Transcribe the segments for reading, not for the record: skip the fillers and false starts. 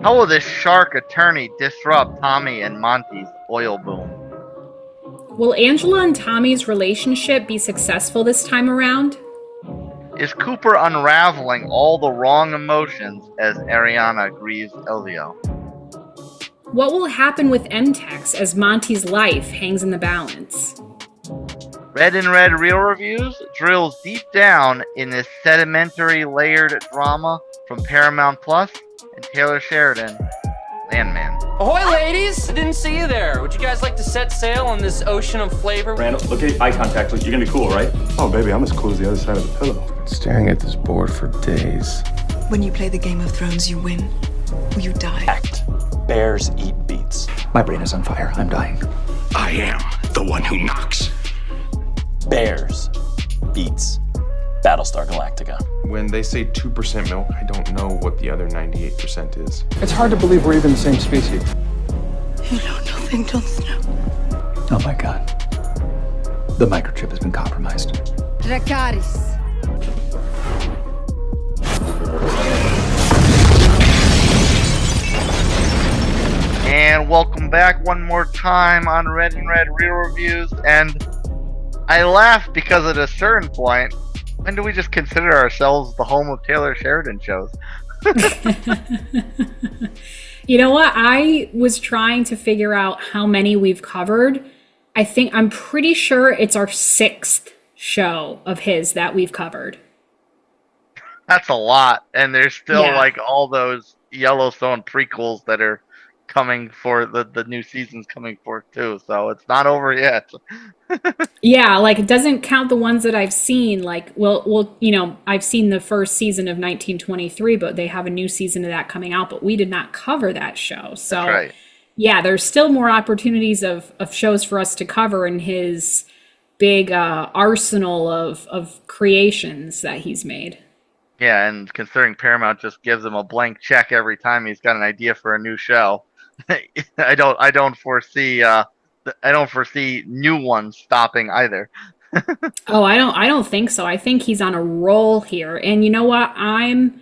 How will this shark attorney disrupt Tommy and Monty's oil boom? Will Angela and Tommy's relationship be successful this time around? Is Cooper unraveling all the wrong emotions as Ariana grieves Elvio? What will happen with MTEX as Monty's life hangs in the balance? Red in Red Real Reviews drills deep down in this sedimentary layered drama from Paramount Plus and Taylor Sheridan, Landman. Ahoy, ladies! Didn't see you there. Would you guys like to set sail on this ocean of flavor? Randall, look at eye contact. You're gonna be cool, right? Oh, baby, I'm as cool as the other side of the pillow. Been staring at this board for days. When you play the Game of Thrones, you win or you die. Act. Bears eat beets. My brain is on fire. I'm dying. I am the one who knocks. Bears. Beets. Battlestar Galactica. When they say 2% milk, I don't know what the other 98% is. It's hard to believe we're even the same species. You know nothing, Jon Snow. Oh my god. The microchip has been compromised. Dracarys. And welcome back one more time on Red and Red Real Reviews. And I laugh because at a certain point, when do we just consider ourselves the home of Taylor Sheridan shows? You know what? I was trying to figure out how many we've covered. I'm pretty sure it's our 6th show of his that we've covered. That's a lot. And there's still Yeah. like all those Yellowstone prequels that are coming for the new season's coming for too. So it's not over yet. Yeah, like it doesn't count the ones that I've seen. Like, well, I've seen the first season of 1923, but they have a new season of that coming out. But we did not cover that show, so That's right. Yeah, there's still more opportunities of shows for us to cover in his big arsenal of creations that he's made. Yeah, and considering Paramount just gives him a blank check every time he's got an idea for a new show, I don't foresee new ones stopping either. Oh, I don't think so. I think he's on a roll here. And you know what? I'm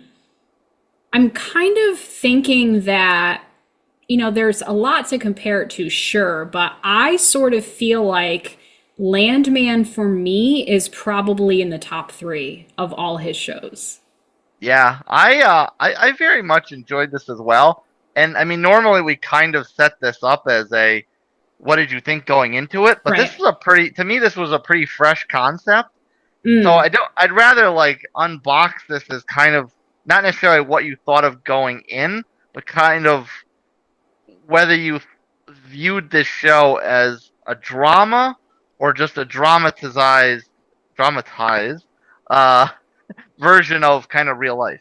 kind of thinking that, there's a lot to compare it to, sure, but I sort of feel like Landman for me is probably in the top 3 of all his shows. Yeah, I very much enjoyed this as well. And I mean, normally we kind of set this up as a what did you think going into it? But Right. this was this was a pretty fresh concept. Mm. So I'd rather like unbox this as kind of not necessarily what you thought of going in, but kind of whether you viewed this show as a drama or just a dramatized version of kind of real life.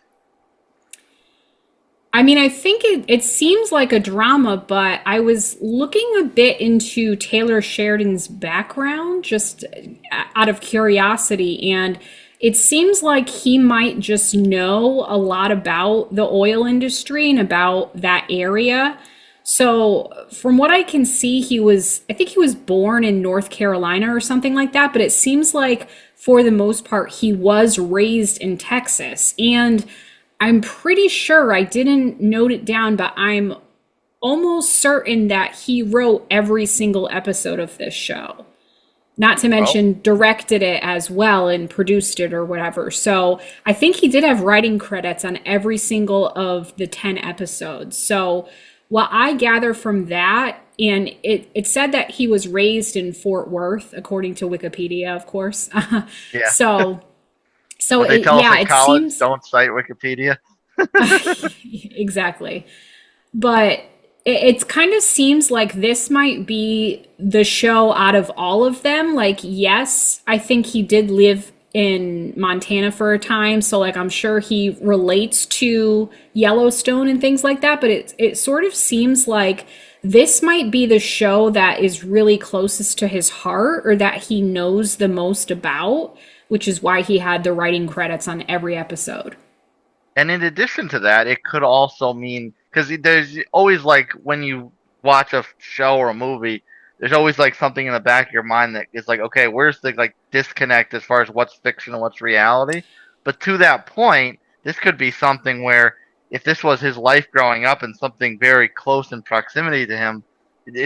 I mean, I think it seems like a drama, but I was looking a bit into Taylor Sheridan's background just out of curiosity, and it seems like he might just know a lot about the oil industry and about that area. So from what I can see, I think he was born in North Carolina or something like that, but it seems like for the most part, he was raised in Texas. And I'm pretty sure, I didn't note it down, but I'm almost certain that he wrote every single episode of this show. Not to mention directed it as well and produced it or whatever. So I think he did have writing credits on every single of the 10 episodes. So what I gather from that, and it said that he was raised in Fort Worth, according to Wikipedia, of course. Yeah. So They tell us in it college, seems don't cite Wikipedia. exactly. But it kind of seems like this might be the show out of all of them. Like, yes, I think he did live in Montana for a time, so like I'm sure he relates to Yellowstone and things like that, but it sort of seems like this might be the show that is really closest to his heart or that he knows the most about, which is why he had the writing credits on every episode. And in addition to that, it could also mean, because there's always like when you watch a show or a movie, there's always like something in the back of your mind that is like, okay, where's the like disconnect as far as what's fiction and what's reality? But to that point, this could be something where if this was his life growing up and something very close in proximity to him,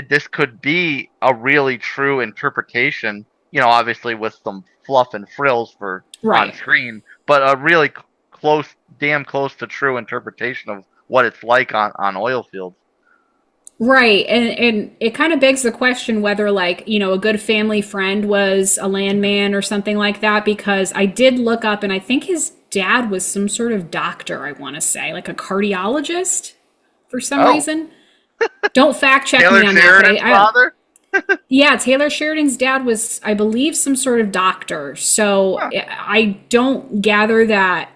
this could be a really true interpretation. Obviously with some fluff and frills for on Right. screen, but a really close, damn close to true interpretation of what it's like on oil fields. Right. And it kind of begs the question whether, like, a good family friend was a landman or something like that, because I did look up and I think his dad was some sort of doctor, I want to say, like a cardiologist for some Oh, reason. Don't fact check Taylor me on that, Sheridan's but father? yeah, Taylor Sheridan's dad was, I believe, some sort of doctor. So Huh. I don't gather that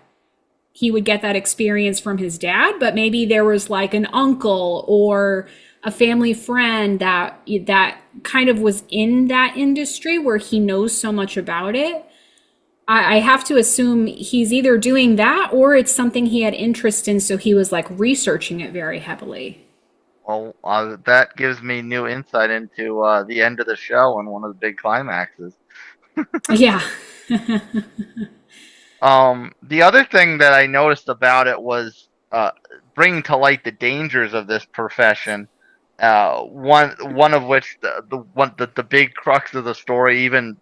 he would get that experience from his dad, but maybe there was like an uncle or a family friend that kind of was in that industry where he knows so much about it. I have to assume he's either doing that or it's something he had interest in, so he was like researching it very heavily. Well, that gives me new insight into the end of the show and one of the big climaxes. Yeah. The other thing that I noticed about it was bringing to light the dangers of this profession. One of which the big crux of the story, even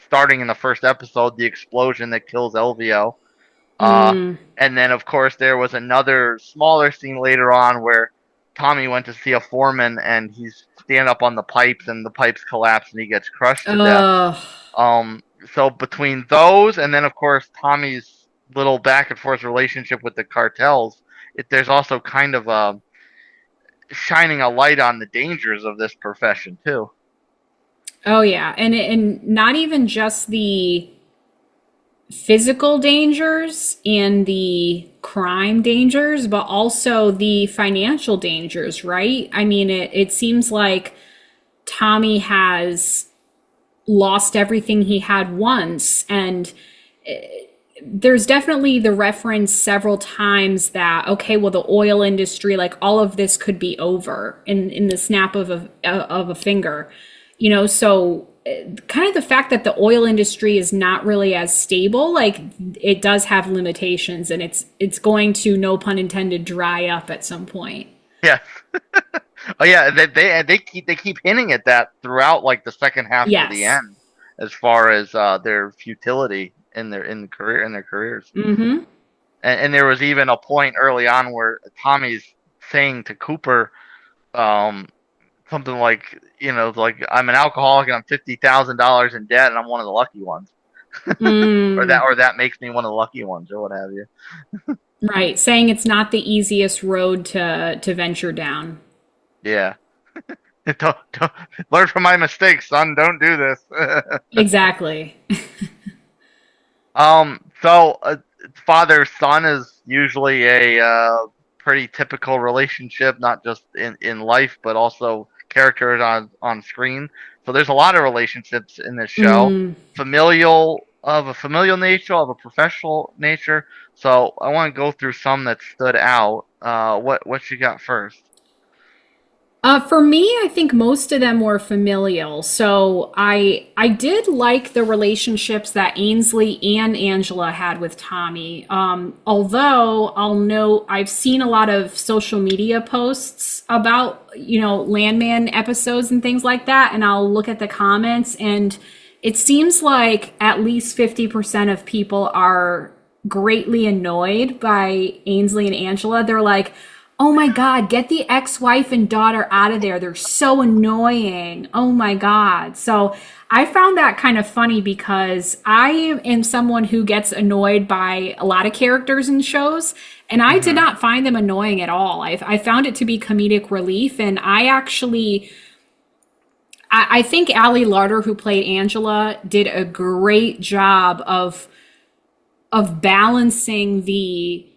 starting in the first episode, the explosion that kills Elvio. Mm. And then of course there was another smaller scene later on where Tommy went to see a foreman and he's standing up on the pipes and the pipes collapse and he gets crushed to death. Ugh. So between those and then of course Tommy's little back and forth relationship with the cartels, there's also kind of shining a light on the dangers of this profession too. Oh yeah, and not even just the physical dangers and the crime dangers, but also the financial dangers, right? I mean, it seems like Tommy has lost everything he had once, and there's definitely the reference several times that, okay, well, the oil industry, like all of this could be over in the snap of a finger, so kind of the fact that the oil industry is not really as stable, like it does have limitations, and it's going to, no pun intended, dry up at some point. Yeah. Oh yeah, they keep hinting at that throughout like the second half to the Yes. end, as far as their futility in their careers. Mm-hmm. And there was even a point early on where Tommy's saying to Cooper, um, something like, like I'm an alcoholic and I'm $50,000 in debt and I'm one of the lucky ones, Mm. or that makes me one of the lucky ones, or what have you. Right, saying it's not the easiest road to venture down. Yeah. Don't learn from my mistakes, son. Don't do this. Exactly. So father son is usually a pretty typical relationship, not just in life, but also characters on screen. So there's a lot of relationships in this show, Mm. of a familial nature, of a professional nature. So I want to go through some that stood out. What you got first? For me, I think most of them were familial. So I did like the relationships that Ainsley and Angela had with Tommy. Although I'll note I've seen a lot of social media posts about, Landman episodes and things like that, and I'll look at the comments, and it seems like at least 50% of people are greatly annoyed by Ainsley and Angela. They're like, oh my God, get the ex-wife and daughter out of there. They're so annoying. Oh my God. So I found that kind of funny because I am someone who gets annoyed by a lot of characters in shows, and I did not find them annoying at all. I found it to be comedic relief, and I think Ali Larter, who played Angela, did a great job of balancing the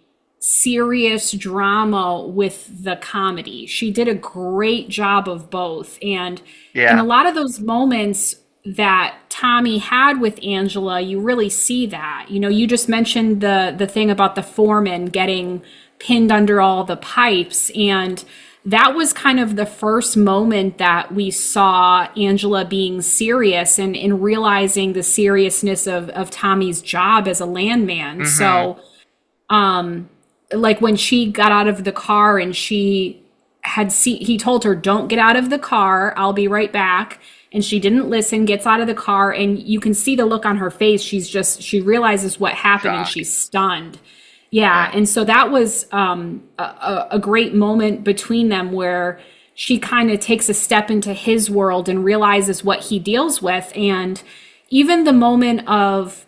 serious drama with the comedy. She did a great job of both. And in a Yeah. lot of those moments that Tommy had with Angela, you really see that. You just mentioned the thing about the foreman getting pinned under all the pipes, and that was kind of the first moment that we saw Angela being serious and in realizing the seriousness of Tommy's job as a landman. Mm-hmm. So like when she got out of the car and he told her, don't get out of the car, I'll be right back. And she didn't listen, gets out of the car, and you can see the look on her face. She realizes what happened and she's stunned. Yeah. And so that was a great moment between them where she kind of takes a step into his world and realizes what he deals with. And even the moment of,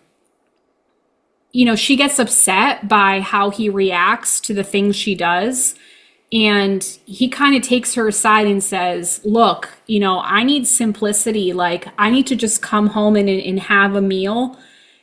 she gets upset by how he reacts to the things she does. And he kind of takes her aside and says, look, I need simplicity. Like, I need to just come home and have a meal.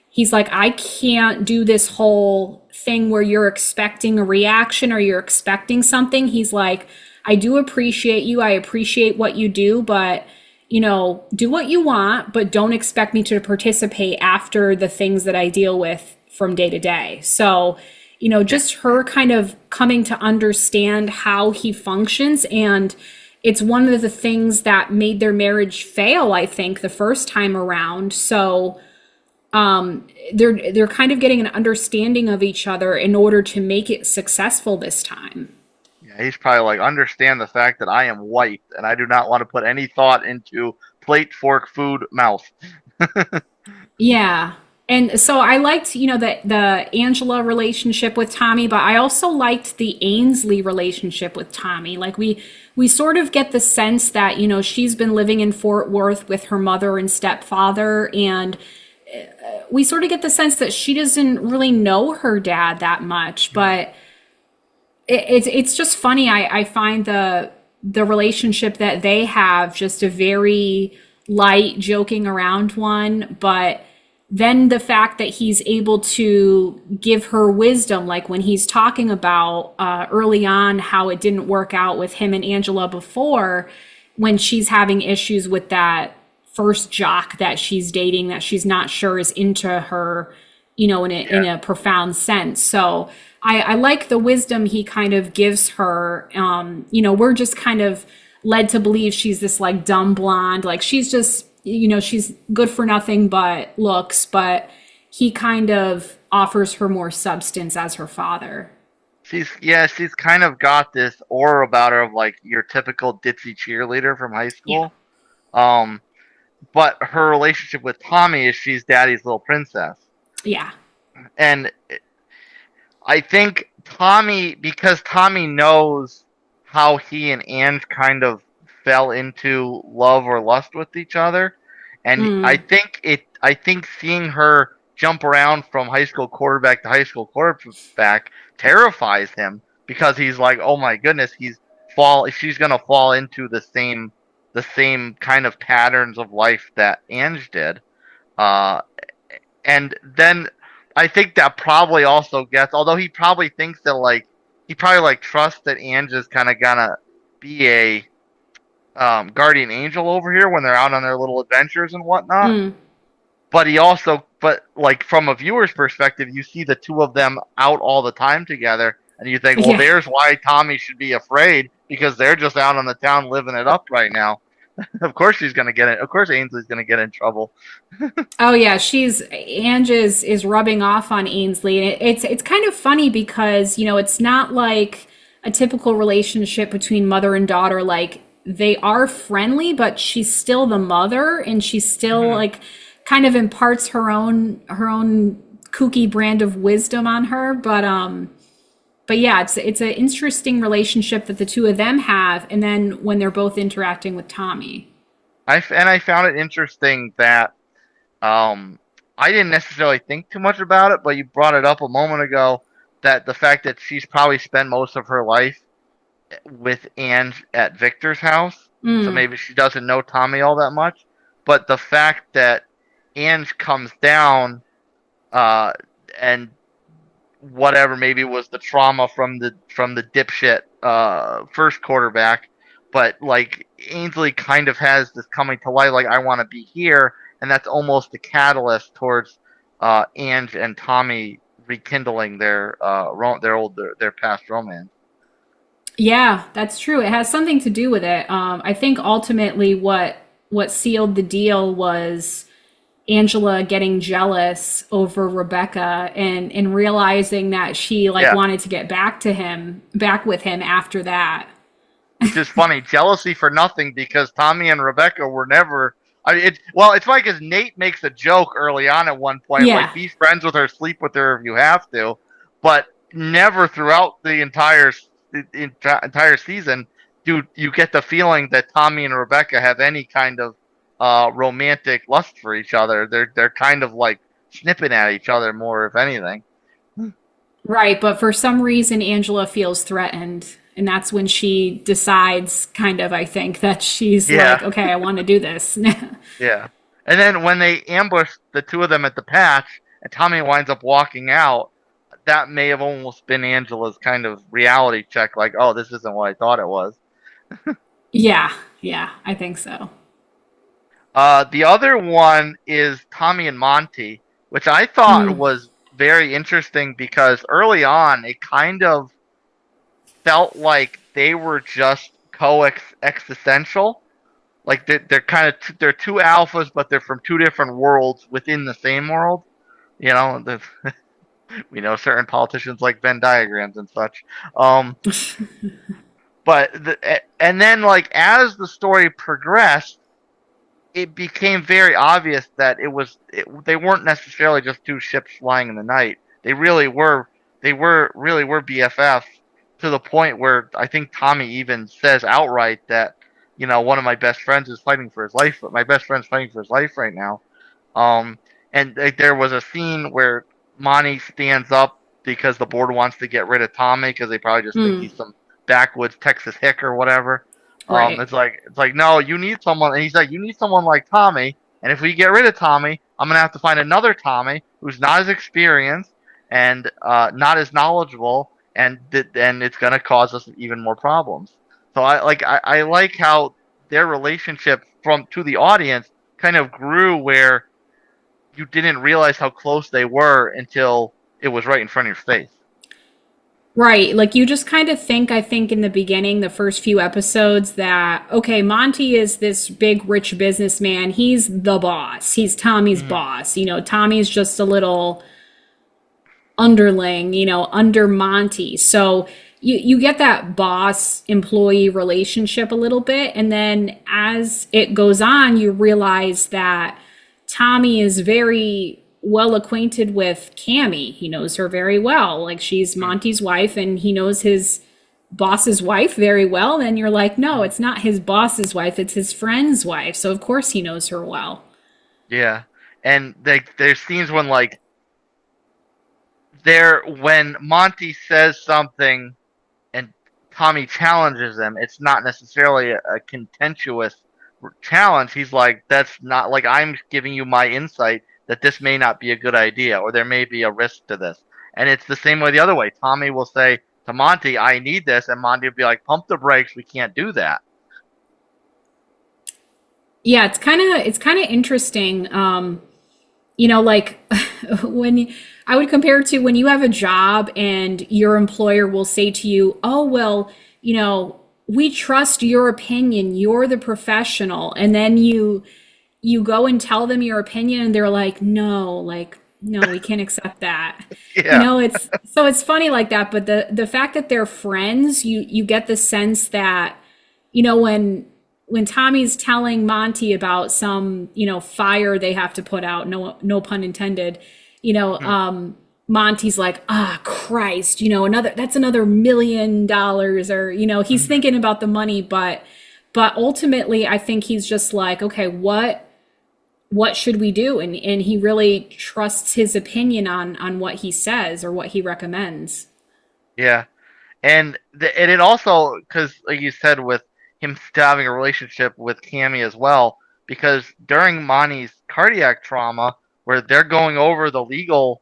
He's like, I can't do this whole thing where you're expecting a reaction or you're expecting something. He's like, I do appreciate you. I appreciate what you do, but, do what you want, but don't expect me to participate after the things that I deal with from day to day. So, just her kind of coming to understand how he functions. And it's one of the things that made their marriage fail, I think, the first time around. So they're kind of getting an understanding of each other in order to make it successful this time. Yeah, he's probably like, understand the fact that I am white and I do not want to put any thought into plate, fork, food, mouth. Yeah. And so I liked, the Angela relationship with Tommy, but I also liked the Ainsley relationship with Tommy. Like we sort of get the sense that, she's been living in Fort Worth with her mother and stepfather, and we sort of get the sense that she doesn't really know her dad that much. But it's just funny. I find the relationship that they have just a very light, joking around one, but then the fact that he's able to give her wisdom, like when he's talking about early on how it didn't work out with him and Angela before, when she's having issues with that first jock that she's dating that she's not sure is into her, in a profound sense. So I like the wisdom he kind of gives her. We're just kind of led to believe she's this like dumb blonde, like she's just, she's good for nothing but looks, but he kind of offers her more substance as her father. She's kind of got this aura about her of like your typical ditzy cheerleader from high school. Yeah. But her relationship with Tommy is she's daddy's little princess. Yeah. And I think because Tommy knows how he and Ange kind of fell into love or lust with each other, and I think seeing her jump around from high school quarterback to high school quarterback terrifies him, because he's like, oh my goodness, she's gonna fall into the same kind of patterns of life that Ange did, and then I think that probably also gets, although he probably thinks that he probably trusts that Ange is kind of gonna be a guardian angel over here when they're out on their little adventures and whatnot. But from a viewer's perspective, you see the two of them out all the time together, and you think, well, there's why Tommy should be afraid, because they're just out on the town living it up right now. Of course Ainsley's gonna get in trouble. Oh yeah, Ange is rubbing off on Ainsley, and it's kind of funny because it's not like a typical relationship between mother and daughter. Like, they are friendly, but she's still the mother, and she's still like kind of imparts her own kooky brand of wisdom on her. But yeah, it's an interesting relationship that the two of them have, and then when they're both interacting with Tommy. I found it interesting that I didn't necessarily think too much about it, but you brought it up a moment ago, that the fact that she's probably spent most of her life with Ange at Victor's house, so maybe she doesn't know Tommy all that much. But the fact that Ange comes down, and whatever, maybe it was the trauma from the dipshit first quarterback, but like Ainsley kind of has this coming to light, like, I want to be here, and that's almost the catalyst towards Ange and Tommy rekindling their past romance. Yeah, that's true. It has something to do with it. I think ultimately what sealed the deal was Angela getting jealous over Rebecca and realizing that she like Yeah. wanted to get back with him after that. Which is funny. Jealousy for nothing because Tommy and Rebecca were never. I mean, it's funny because Nate makes a joke early on at one point, like Yeah. be friends with her, sleep with her if you have to, but never throughout the entire season do you get the feeling that Tommy and Rebecca have any kind of romantic lust for each other. They're kind of like snipping at each other more, if anything. Right, but for some reason Angela feels threatened, and that's when she decides kind of I think that she's Yeah. like, okay, I want to do this. Yeah. And then when they ambush the two of them at the patch and Tommy winds up walking out, that may have almost been Angela's kind of reality check, like, oh, this isn't what I thought it was. Yeah, yeah, I think so. The other one is Tommy and Monty, which I thought Mm. was very interesting because early on it kind of felt like they were just existential. Like they're kind of they're two alphas, but they're from two different worlds within the same world. You know, we know certain politicians like Venn diagrams and such. Um, and then like as the story progressed, it became very obvious that they weren't necessarily just two ships flying in the night. They really were BFFs to the point where I think Tommy even says outright that one of my best friends is fighting for his life, but my best friend's fighting for his life right now. Um, and there was a scene where Monty stands up because the board wants to get rid of Tommy because they probably just think Mm. he's some backwoods Texas hick or whatever. Right. It's like no, you need someone, and he's like, you need someone like Tommy, and if we get rid of Tommy, I'm gonna have to find another Tommy who's not as experienced and not as knowledgeable, and it's gonna cause us even more problems. So I like how their relationship from to the audience kind of grew where you didn't realize how close they were until it was right in front of your face. Right. Like you just kind of think, I think in the beginning, the first few episodes that, okay, Monty is this big rich businessman. He's the boss. He's Tommy's boss. Tommy's just a little underling, under Monty. So you get that boss employee relationship a little bit. And then as it goes on, you realize that Tommy is very well acquainted with Cammy. He knows her very well. Like she's Monty's wife and he knows his boss's wife very well. And you're like, no, it's not his boss's wife. It's his friend's wife. So of course he knows her well. Yeah, and there's scenes when Monty says something and Tommy challenges him. It's not necessarily a contentious challenge. He's like, that's not like I'm giving you my insight that this may not be a good idea or there may be a risk to this. And it's the same way the other way. Tommy will say to Monty, I need this, and Monty will be like, pump the brakes, we can't do that. Yeah, it's kind of interesting. Like when I would compare to when you have a job and your employer will say to you, "Oh, well, we trust your opinion. You're the professional." And then you go and tell them your opinion and they're like, no, we can't accept that. Yeah. It's funny like that, but the fact that they're friends, you get the sense that when Tommy's telling Monty about some, fire they have to put out, no pun intended, Monty's like, Christ, that's another $1 million, or, he's thinking about the money, but ultimately I think he's just like, okay, what should we do? And he really trusts his opinion on what he says or what he recommends. Yeah. And it also, because like you said, with him still having a relationship with Cammy as well, because during Monty's cardiac trauma, where they're going over the legal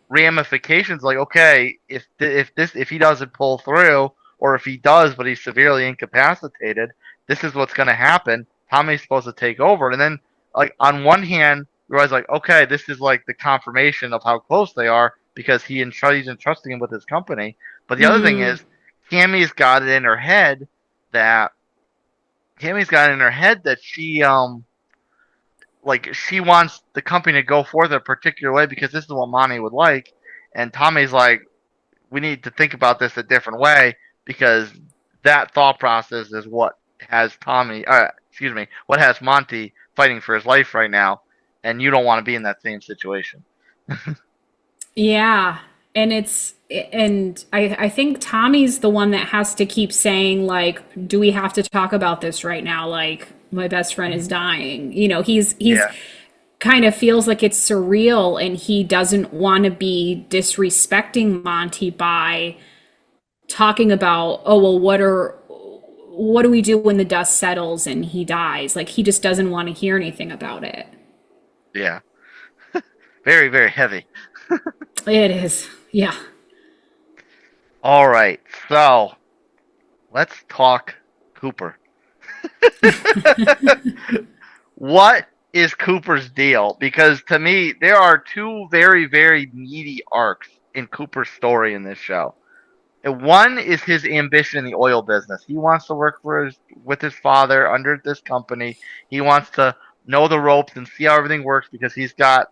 ramifications, like, okay, if he doesn't pull through, or if he does but he's severely incapacitated, this is what's going to happen. Tommy's supposed to take over, and then like on one hand, you realize like, okay, this is like the confirmation of how close they are because he's entrusting him with his company. But the other thing is, Cammy's got it in her head that she like she wants the company to go forth a particular way because this is what Monty would like, and Tommy's like, we need to think about this a different way because that thought process is what has what has Monty fighting for his life right now, and you don't want to be in that same situation. Yeah. And I think Tommy's the one that has to keep saying, like, do we have to talk about this right now? Like, my best friend is dying. He's Yeah. kind of feels like it's surreal, and he doesn't want to be disrespecting Monty by talking about, oh well, what do we do when the dust settles and he dies? Like, he just doesn't want to hear anything about it. Yeah. Very, very heavy. It is. Yeah. All right, so let's talk Cooper. What is Cooper's deal? Because to me, there are two very, very meaty arcs in Cooper's story in this show. And one is his ambition in the oil business. He wants to work with his father under this company. He wants to know the ropes and see how everything works because he's got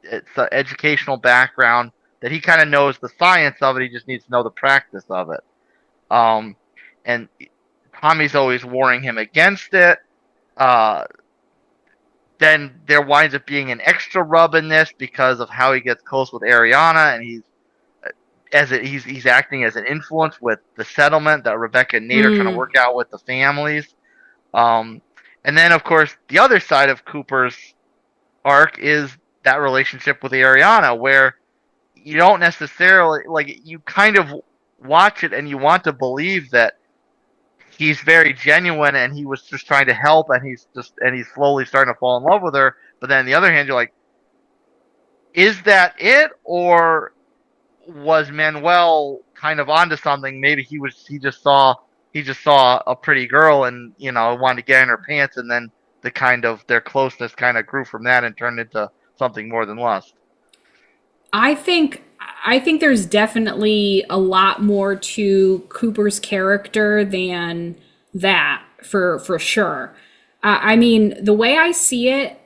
it's an educational background that he kind of knows the science of it. He just needs to know the practice of it. And Tommy's always warning him against it. Then there winds up being an extra rub in this because of how he gets close with Ariana, and he's acting as an influence with the settlement that Rebecca and Nate are trying to work out with the families. And then, of course, the other side of Cooper's arc is that relationship with Ariana, where you don't necessarily you kind of watch it and you want to believe that he's very genuine and he was just trying to help and he's slowly starting to fall in love with her. But then on the other hand, you're like, is that it, or was Manuel kind of onto something? Maybe he just saw a pretty girl and wanted to get in her pants, and then their closeness kind of grew from that and turned into something more than lust. I think there's definitely a lot more to Cooper's character than that, for sure. I mean, the way I see it,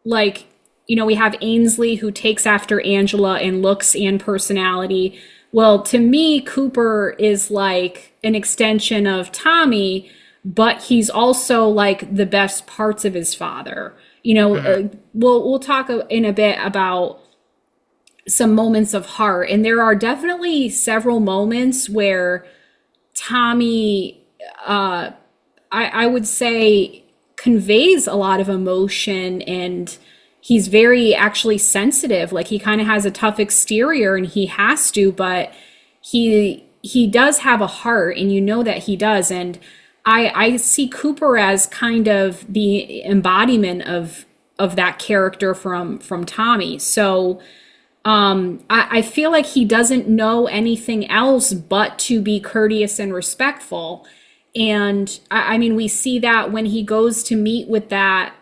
like, we have Ainsley who takes after Angela in looks and personality. Well, to me, Cooper is like an extension of Tommy, but he's also like the best parts of his father. We'll talk in a bit about some moments of heart, and there are definitely several moments where Tommy, I would say, conveys a lot of emotion, and he's very actually sensitive. Like, he kind of has a tough exterior and he has to, but he does have a heart, and that he does. And I see Cooper as kind of the embodiment of that character from Tommy. So I feel like he doesn't know anything else but to be courteous and respectful. And I mean, we see that when he goes to meet with that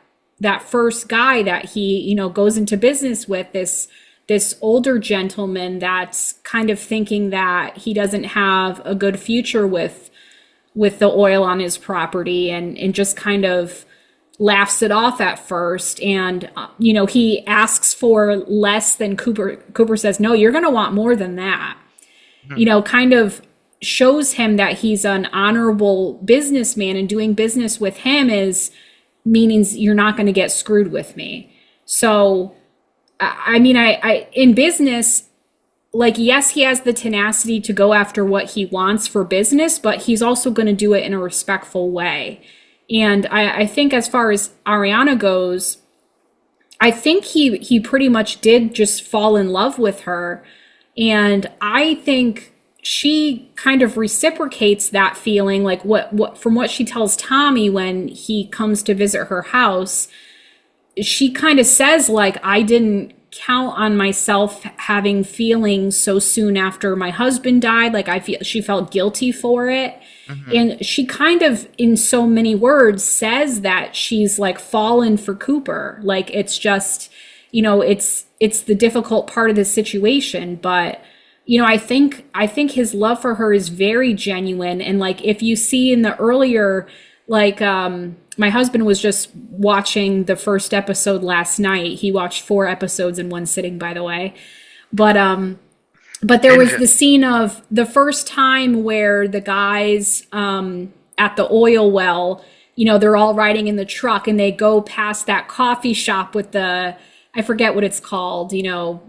first guy that he, goes into business with, this older gentleman that's kind of thinking that he doesn't have a good future with the oil on his property, and just kind of laughs it off at first. And, he asks for less than Cooper. Cooper says, no, you're going to want more than that. Kind of shows him that he's an honorable businessman, and doing business with him means you're not going to get screwed with me. So, I mean, I in business, like, yes, he has the tenacity to go after what he wants for business, but he's also going to do it in a respectful way. And I think as far as Ariana goes, I think he pretty much did just fall in love with her. And I think she kind of reciprocates that feeling, like what from what she tells Tommy when he comes to visit her house. She kind of says, like, I didn't count on myself having feelings so soon after my husband died. Like, she felt guilty for it. Mm-hmm. And she kind of, in so many words, says that she's like fallen for Cooper. Like, it's just, it's the difficult part of the situation. But, I think his love for her is very genuine. And like, if you see in the earlier, like, my husband was just watching the first episode last night. He watched 4 episodes in one sitting, by the way. But there was the scene of the first time where the guys at the oil well, they're all riding in the truck and they go past that coffee shop with I forget what it's called,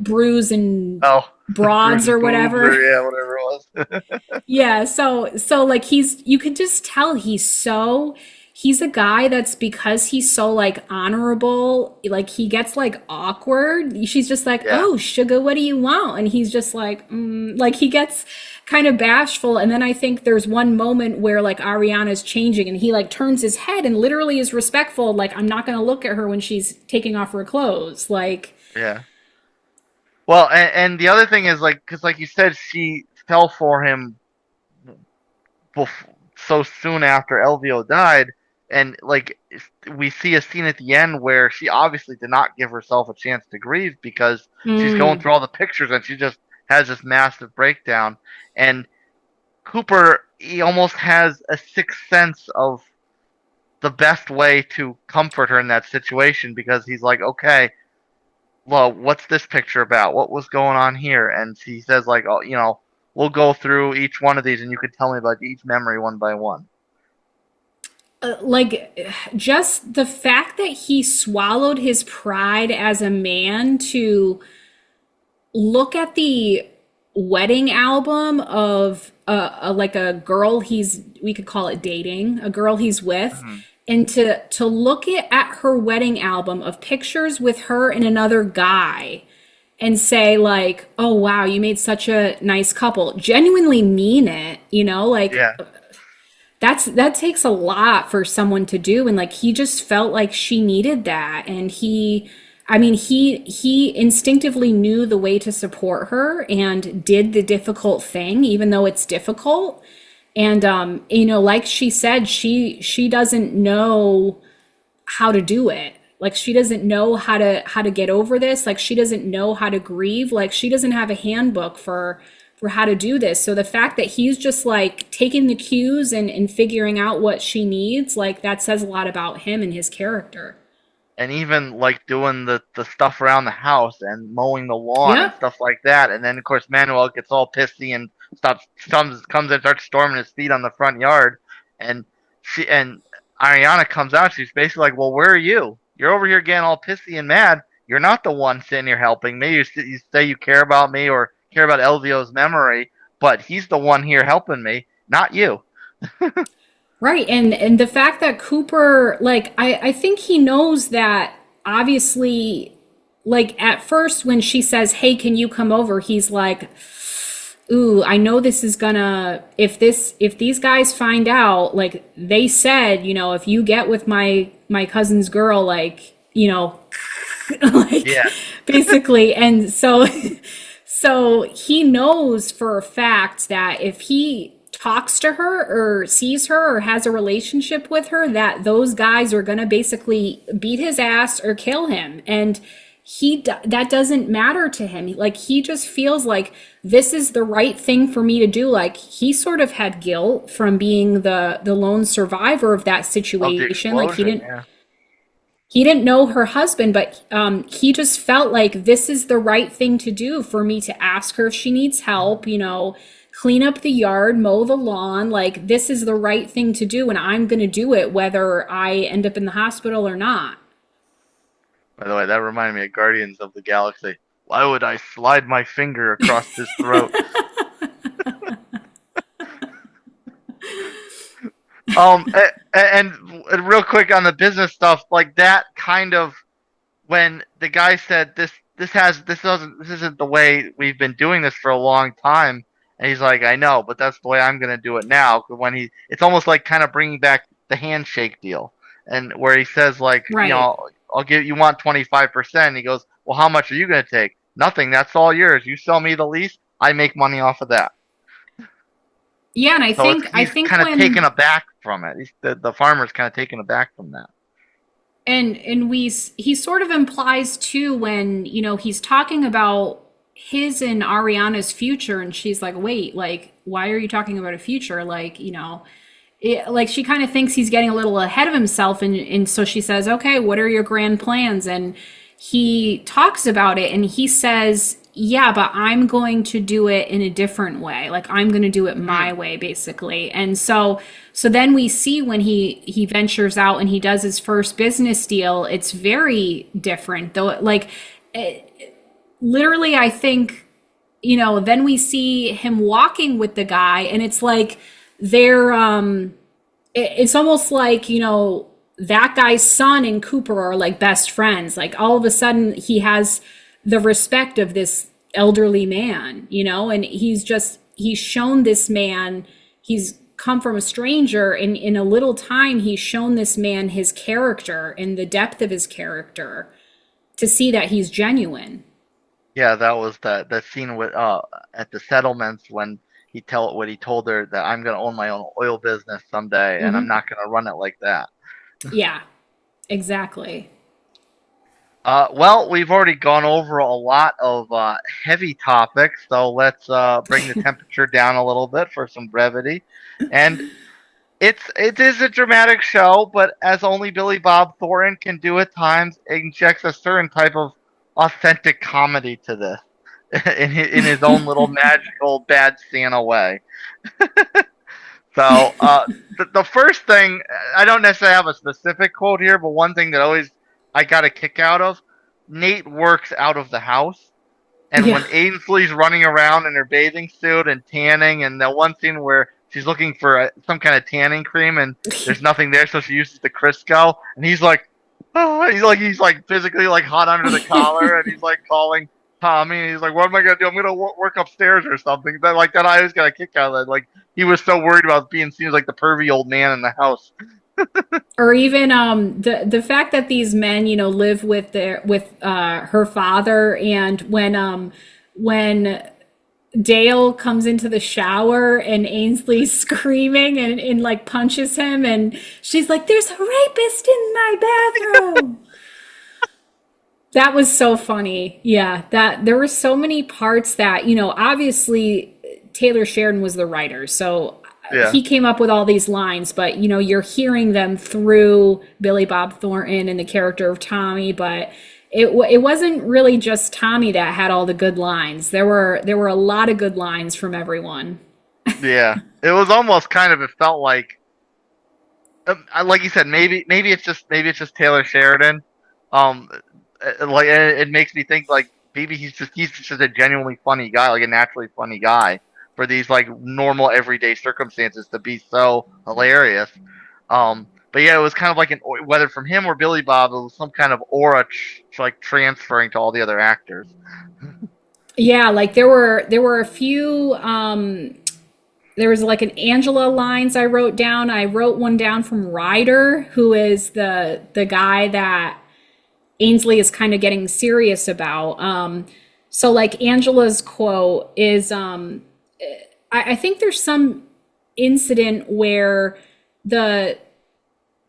brews and broads or whatever. Yeah, whatever it was. Yeah, so like you could just tell he's a guy that's, because he's so like honorable, like he gets like awkward. She's just like, oh, sugar, what do you want? And he's just like, like he gets kind of bashful. And then I think there's one moment where like Ariana's changing and he like turns his head and literally is respectful. Like, I'm not going to look at her when she's taking off her clothes. Like, yeah. Well, and the other thing is like, because like you said, she fell for him so soon after Elvio died. And like we see a scene at the end where she obviously did not give herself a chance to grieve because she's going through all the pictures and she just has this massive breakdown. And Cooper, he almost has a sixth sense of the best way to comfort her in that situation, because he's like, okay, well, what's this picture about? What was going on here? And he says like, oh, we'll go through each one of these and you could tell me about each memory one by one. Like, just the fact that he swallowed his pride as a man to look at the wedding album of like a girl we could call it dating, a girl he's with, and to look at her wedding album of pictures with her and another guy and say like, oh wow, you made such a nice couple, genuinely mean it, like, yeah. That takes a lot for someone to do. And like, he just felt like she needed that. And he instinctively knew the way to support her and did the difficult thing, even though it's difficult. And, like she said, she doesn't know how to do it. Like, she doesn't know how to get over this. Like, she doesn't know how to grieve. Like, she doesn't have a handbook for how to do this. So the fact that he's just like taking the cues and figuring out what she needs, like, that says a lot about him and his character. And even like doing the stuff around the house and mowing the lawn and stuff like that. And then of course Manuel gets all pissy and comes and starts storming his feet on the front yard. And Ariana comes out. She's basically like, well, where are you? You're over here getting all pissy and mad. You're not the one sitting here helping me. You say you care about me or care about Elvio's memory, but he's the one here helping me, not you. Right. And the fact that Cooper, like, I think he knows that, obviously, like, at first when she says, hey, can you come over? He's like, ooh, I know this is gonna, if these guys find out, like, they said, if you get with my cousin's girl, like, like, basically. And so he knows for a fact that if he talks to her or sees her or has a relationship with her, that those guys are going to basically beat his ass or kill him. And that doesn't matter to him. Like, he just feels like this is the right thing for me to do. Like, he sort of had guilt from being the lone survivor of that situation. Like, he didn't know her husband, but he just felt like this is the right thing to do for me to ask her if she needs help, clean up the yard, mow the lawn. Like, this is the right thing to do, and I'm going to do it whether I end up in the hospital or not. By the way, that reminded me of Guardians of the Galaxy. Why would I slide my finger across his throat? And real quick on the business stuff, like that kind of, when the guy said this isn't the way we've been doing this for a long time, and he's like, I know, but that's the way I'm gonna do it now. It's almost like kind of bringing back the handshake deal, and where he says like, right. I'll give you want 25%. He goes, well, how much are you gonna take? Nothing. That's all yours. You sell me the lease, I make money off of that. Yeah, and I think kind of taken aback from it. The farmer's kind of taken aback from that. And he sort of implies too when he's talking about his and Ariana's future, and she's like, wait, like, why are you talking about a future? Like, like she kind of thinks he's getting a little ahead of himself, and so she says, okay, what are your grand plans? And he talks about it, and he says, yeah, but I'm going to do it in a different way. Like, I'm going to do it my way, basically. And so then we see when he ventures out and he does his first business deal, it's very different, though. Like, literally, I think, then we see him walking with the guy, and it's like they're it's almost like, that guy's son and Cooper are like best friends. Like, all of a sudden he has the respect of this elderly man, and he's shown this man, he's come from a stranger, and in a little time he's shown this man his character and the depth of his character to see that he's genuine. Yeah, that was the scene with at the settlements when he told her that I'm gonna own my own oil business someday, and I'm not gonna run it like that. Yeah, exactly. Well, we've already gone over a lot of heavy topics, so let's bring the temperature down a little bit for some brevity. And it is a dramatic show, but as only Billy Bob Thornton can do at times, it injects a certain type of authentic comedy to this in his own little magical bad Santa way. So the first thing, I don't necessarily have a specific quote here, but one thing that always I got a kick out of, Nate works out of the house. And when Ainsley's running around in her bathing suit and tanning, and the one scene where she's looking for some kind of tanning cream and there's nothing there, so she uses the Crisco, and he's like, oh, he's like physically like hot under the collar, and he's like calling Tommy, and he's like, what am I gonna do? I'm gonna work upstairs or something. That I always got a kick out of that. Like, he was so worried about being seen as like the pervy old man in the house. Or even the fact that these men, live with her father, and when Dale comes into the shower and Ainsley's screaming and like punches him, and she's like, there's a rapist in my bathroom. That was so funny. Yeah, that there were so many parts that, obviously Taylor Sheridan was the writer, so he came up with all these lines, but you're hearing them through Billy Bob Thornton and the character of Tommy, but it wasn't really just Tommy that had all the good lines. There were a lot of good lines from everyone. Yeah, it was almost kind of, it felt like you said, maybe it's just Taylor Sheridan. Like, it makes me think like maybe he's just a genuinely funny guy, like a naturally funny guy for these like normal everyday circumstances to be so hilarious. But yeah, it was kind of like whether from him or Billy Bob, it was some kind of aura like transferring to all the other actors. Yeah, like there were a few. There was like an Angela lines I wrote down. I wrote one down from Ryder, who is the guy that Ainsley is kind of getting serious about. So like Angela's quote is, I think there's some incident where the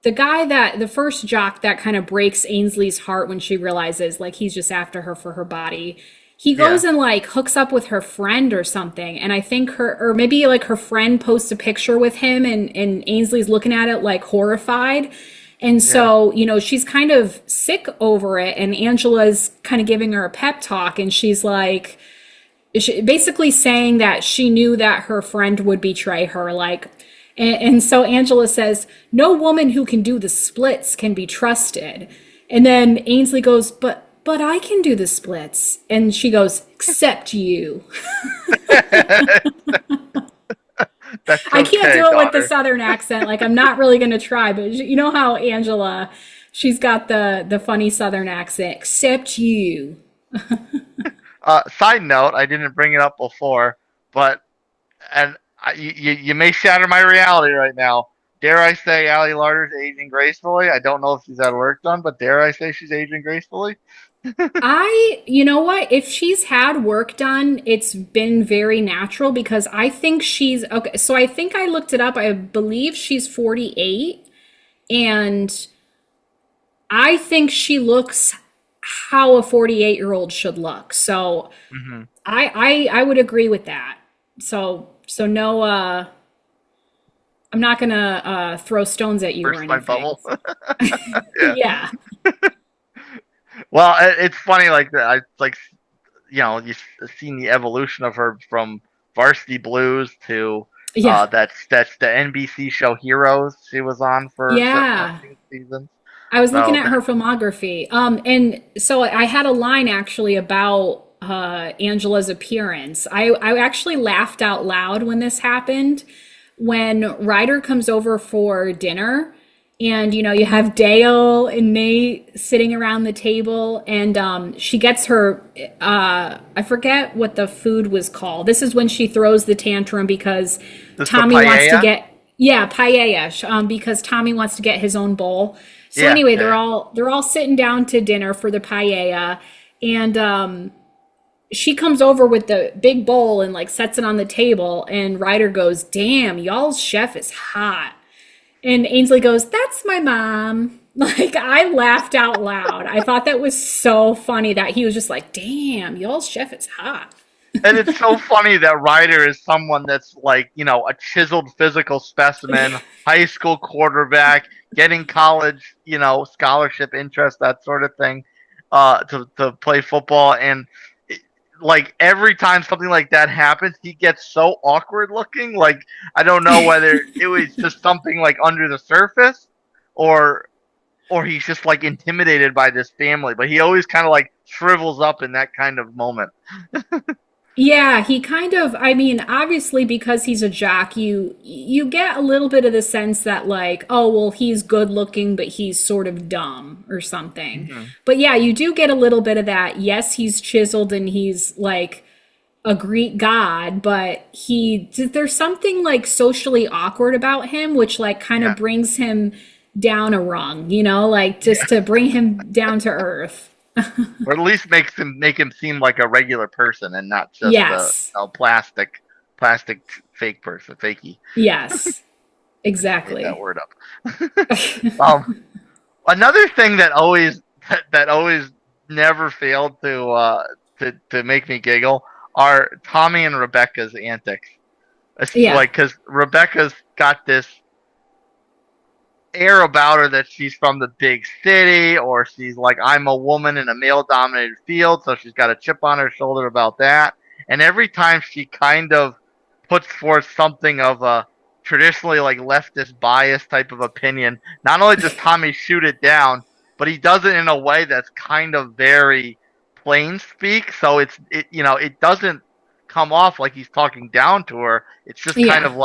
guy the first jock that kind of breaks Ainsley's heart when she realizes like he's just after her for her body, he goes and like hooks up with her friend or something. And I think or maybe like her friend posts a picture with him, and Ainsley's looking at it like horrified. And so, she's kind of sick over it, and Angela's kind of giving her a pep talk, and she's like, basically saying that she knew that her friend would betray her. Like, and so Angela says, no woman who can do the splits can be trusted. And then Ainsley goes, but I can do the splits. And she goes, except you. That's I can't okay, do it daughter. with the Southern accent. Like, I'm not really going to try, but you know how Angela, she's got the funny Southern accent, except you. Side note, I didn't bring it up before, but you may shatter my reality right now. Dare I say Ali Larter's aging gracefully? I don't know if she's had work done, but dare I say she's aging gracefully? You know what? If she's had work done, it's been very natural, because I think she's okay. So I think I looked it up. I believe she's 48, and I think she looks how a 48-year-old should look. So I would agree with that. So no I'm not gonna throw stones at you or Burst my anything. bubble. Yeah. Yeah. Well, it's funny, like that. Like, you've seen the evolution of her from Varsity Blues to Yeah. that's the NBC show Heroes. She was on for Yeah. 17 seasons. I was looking So at her filmography. And so I had a line actually about Angela's appearance. I actually laughed out loud when this happened. When Ryder comes over for dinner, and you have Dale and Nate sitting around the table, and she gets her I forget what the food was called. This is when she throws the tantrum because this the Tommy wants to paella. get paella, because Tommy wants to get his own bowl. So Yeah, anyway, yeah. they're all sitting down to dinner for the paella, and she comes over with the big bowl and like sets it on the table, and Ryder goes, "Damn, y'all's chef is hot." And Ainsley goes, "That's my mom." Like, I laughed out loud. I thought that was so funny that he was just like, "Damn, y'all's chef is hot." And it's so funny that Ryder is someone that's like, a chiseled physical specimen, high school quarterback, getting college, scholarship interest, that sort of thing, to play football. And like every time something like that happens, he gets so awkward looking. Like, I don't know whether it was just something like under the surface, or he's just like intimidated by this family. But he always kind of like shrivels up in that kind of moment. Yeah, he kind of, I mean, obviously because he's a jock, you get a little bit of the sense that like, oh, well, he's good looking, but he's sort of dumb or something. Mm-hmm. But yeah, you do get a little bit of that. Yes, he's chiseled and he's like a Greek god, but there's something like socially awkward about him, which like kind of Yeah. brings him down a rung, like just to bring him down to earth. Or at least make him seem like a regular person and not just Yes. a plastic fake person, fakey. Yes. Made Exactly. that word up. Another thing that always never failed to make me giggle are Tommy and Rebecca's antics. Yeah. Like, because Rebecca's got this air about her that she's from the big city, or she's like, I'm a woman in a male dominated field, so she's got a chip on her shoulder about that. And every time she kind of puts forth something of a traditionally like leftist bias type of opinion, not only does Tommy shoot it down, but he does it in a way that's kind of very plain speak. So it doesn't come off like he's talking down to her. It's just kind of Yeah.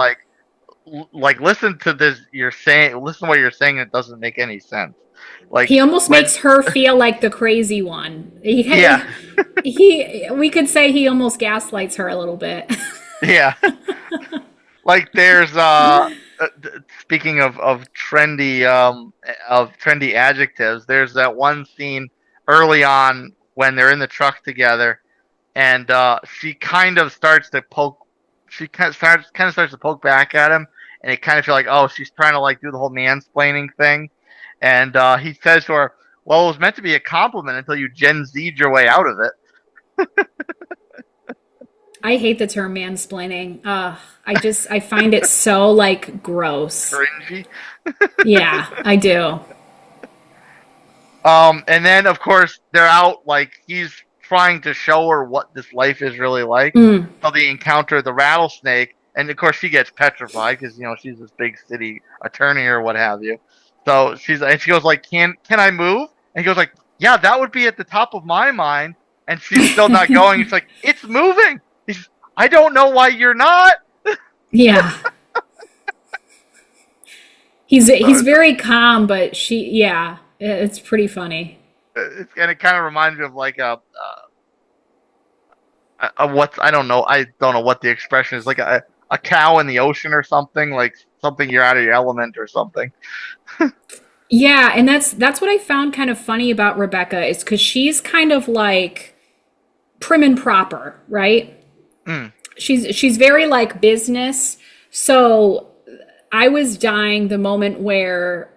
like listen to this listen to what you're saying, it doesn't make any sense. Like, He almost when makes her feel like the crazy one. yeah. We could say he almost gaslights her a little bit. Yeah. Like, there's speaking of trendy adjectives, there's that one scene early on when they're in the truck together, and she kind of starts to poke back at him, and it kind of feel like, oh, she's trying to like do the whole mansplaining thing. And he says to her, well, it was meant to be a compliment until you Gen Z'd your way out of it. I hate the term mansplaining. I find it so like gross. Cringy. Yeah, I do. And then of course they're out, like he's trying to show her what this life is really like. Mm. So they encounter the rattlesnake, and of course she gets petrified because she's this big city attorney or what have you. So she goes like, can I move? And he goes like, yeah, that would be at the top of my mind. And she's still not going. It's like, it's moving. I don't know why you're not. Yeah. He's very calm, but it's pretty funny. And it kind of reminds me of like a I don't know what the expression is, like a cow in the ocean or something, like something you're out of your element or something. Yeah, and that's what I found kind of funny about Rebecca is because she's kind of like prim and proper, right? Mm. She's very like business. So I was dying the moment where